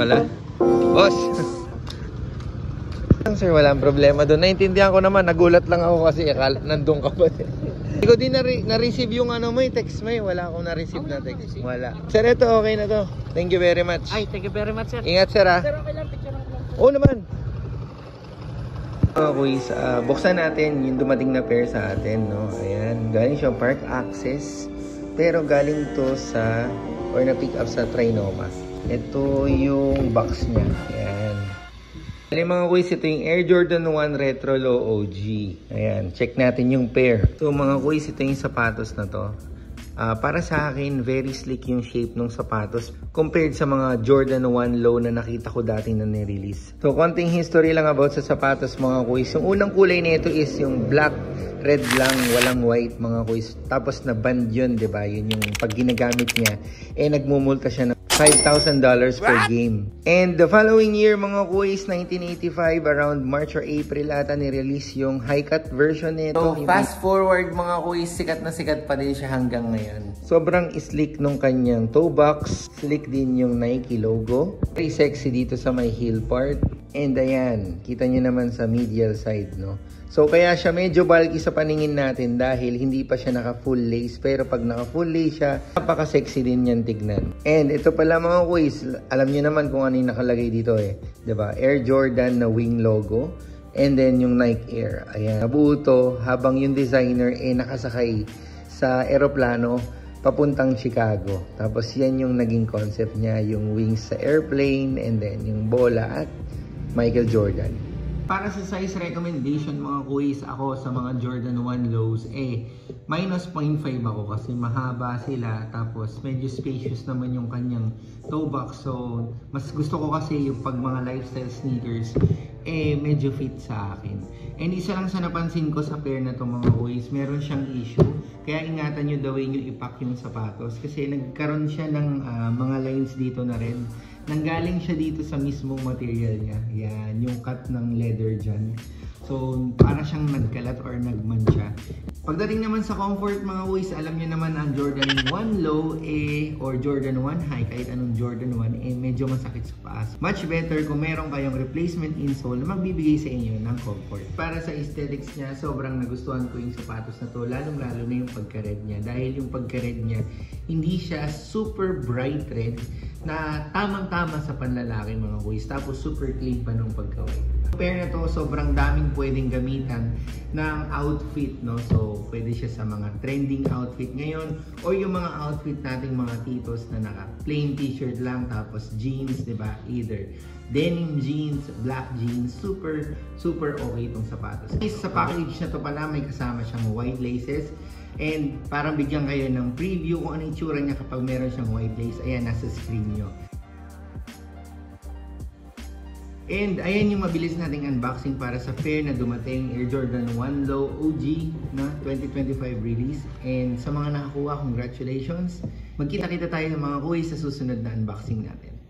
Wala. Boss! Sir, walang problema doon. Naintindihan ko naman. Nagulat lang ako kasi nandun ka pa. Hindi ko din na-receive yung ano mo, yung text mo. Wala akong na-receive na text. Wala. Sir, ito okay na to. Thank you very much. Ay, thank you very much, sir. Ingat, sir, ha. Sir, okay lang. Picture lang. Oo naman. Quiz, buksan natin yung dumating na pair sa atin, no? Ayan, galing siya Park Access, pero galing to sa, or na-pick up sa Trinoma. Ito yung box niya. Ayan. Ayan mga quiz, ito yung Air Jordan 1 Retro Low OG. Ayan, check natin yung pair. So mga quiz, ito yung sapatos na to. Para sa akin, very slick yung shape ng sapatos compared sa mga Jordan 1 Low na nakita ko dati na nirelease. So, konting history lang about sa sapatos mga quiz. Yung unang kulay nito is yung black, red lang, walang white mga quiz. Tapos na band yun, diba? Yun yung pag ginagamit niya, nagmumulta siya ng $5,000 per game. And the following year mga quiz, 1985, around March or April ata nirelease yung high-cut version nito. So, fast forward mga quiz, sikat na sikat pa din siya hanggang ngayon. Sobrang slick nung kanyang toe box. Slick din yung Nike logo. Very sexy dito sa may heel part. And ayan, kita nyo naman sa medial side, no? So, kaya siya medyo bulky sa paningin natin dahil hindi pa siya naka full lace. Pero pag naka full lace siya, napaka-sexy din yan tignan. And ito pala mga quiz, alam nyo naman kung ano yung nakalagay dito diba? Air Jordan na wing logo. And then yung Nike Air. Ayan, nabuo to habang yung designer nakasakay sa eroplano papuntang Chicago. Tapos yan yung naging concept niya, yung wings sa airplane and then yung bola at Michael Jordan. Para sa size recommendation mga quiz, ako sa mga Jordan 1 Lows, minus 0.5 ako kasi mahaba sila. Tapos medyo spacious naman yung kanyang toe box. So, mas gusto ko kasi yung pag mga lifestyle sneakers, medyo fit sa akin. And isa lang sa napansin ko sa pair na to mga quiz, meron siyang issue. Kaya ingatan nyo the way nyo ipack yung sapatos. Kasi nagkaroon siya ng mga lines dito na red. Nanggaling siya dito sa mismong material niya. Yan, yung cut ng leather dyan. So, para siyang nagkalat or nagmancha. Pagdating naman sa comfort mga quiz, alam niyo naman ang Jordan 1 Low or Jordan 1 High, kahit anong Jordan 1 medyo masakit sa paas. Much better kung meron kayong replacement insole na magbibigay sa inyo ng comfort. Para sa aesthetics niya, sobrang nagustuhan ko yung sapatos na to, lalong-lalo na yung pagka-red niya. Dahil yung pagka-red niya, hindi siya super bright red na tamang-tama sa panlalaki mga quiz. Tapos super clean pa nung pagka-white. Pair na to, sobrang daming pwedeng gamitan ng outfit, no? So, pwede siya sa mga trending outfit ngayon or yung mga outfit nating mga titos na naka plain t-shirt lang tapos jeans, diba? Either denim jeans, black jeans, super okay itong sapatos. Sa package na to pala, may kasama siyang white laces and parang bigyan kayo ng preview kung anong itsura niya kapag meron siyang white lace. Ayan, nasa screen nyo. And ayan yung mabilis nating unboxing para sa pair na dumating, Air Jordan 1 Low OG na 2025 release. And sa mga nakakuha, congratulations! Magkita-kita tayo ng mga quiz sa susunod na unboxing natin.